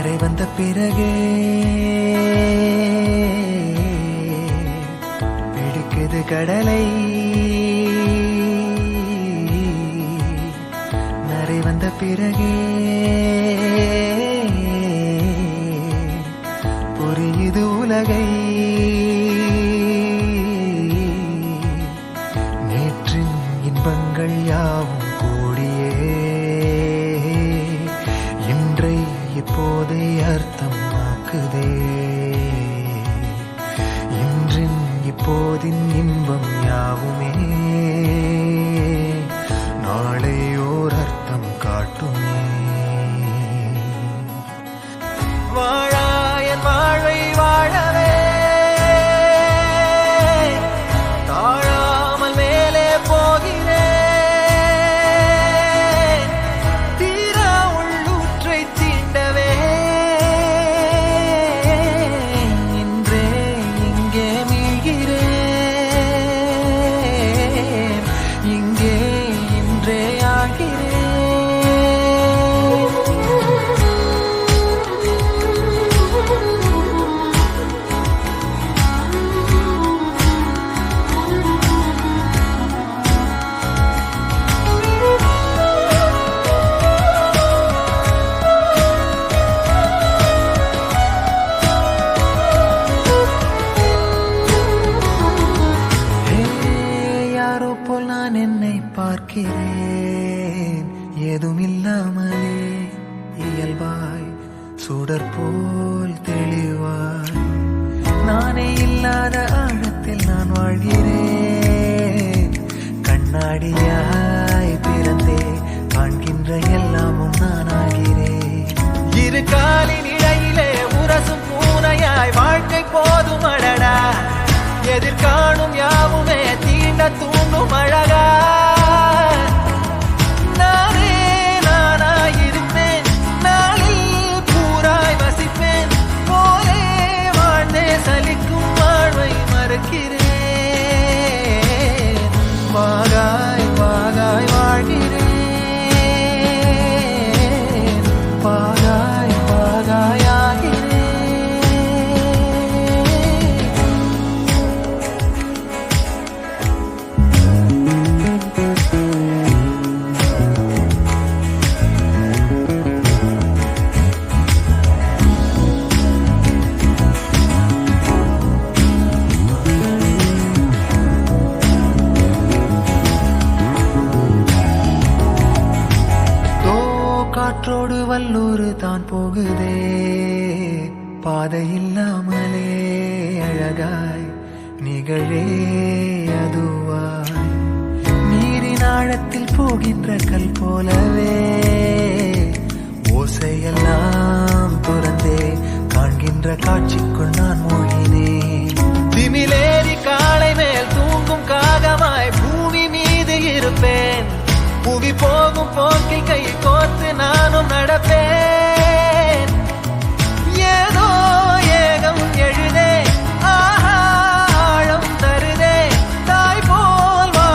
நரை வந்த பிறகே பிடிக்குது கடலை. நரை வந்த பிறகே புரியுது உலகை. நேற்றின் இன்பங்கள் யாவும் கூடியே இன்றை இப்போதே அர்த்தம் ஆக்குதே. இன்றின் இப்போதின் இன்பம் யாவுமே நாளை ஓர் அர்த்தம் காட்டுமே. வாழாயன் வாழ்வை வாழவே தாழாமல் மேலே போகிறேன். தீரா உள்ளூற்றை தீண்டவே இன்றே இங்கே மீழ்கிறேன். இங்கே இன்றே ஆகிறேன். யாரோ போல் நான் என்னை பார்க்கிறேன். ஏதுமில்லாமலே இயல்பாய் சுடர் போல் தெளிவாய் நானே இல்லாத ஆழத்தில் நான் வாழ்கிறேன். கண்ணாடியாய் பிறந்தே காண்கின்ற எல்லாமும் நான் ஆகிறேன். இரு காலின் இடையிலே உரசும் பூனையாய் வாழ்க்கை போதும் அடடா. எதிர்காணும் யாவுமே தீண்ட தூண்டும் அழகா. நானே நானாயிருப்பேன். நாளில் பூராய் வசிப்பேன். போலே வாழ்ந்தே சலிக்கும் வாழ்வை மறுக்கிறேன். வாகாய் வாகாய் வாழ்கிறேன். வாகாய் வாகாய் ஆகிறேன். காற்றோடு வல்லூர் தான் போகுதே. பாதை இல்லாமலே அழகாய் நிகழே அதுவாய் நீரின் ஆழத்தில் போகின்ற கல் போலவே ஓசையெல்லாம் துறந்தே காண்கின்ற காட்சிக்குள் நான் மூழ்கினேன். திமிலேறி காலை மேல் தூங்கும் காகமாய் பூமி மீது இருப்பேன். புவி போகும் போக்கில் கை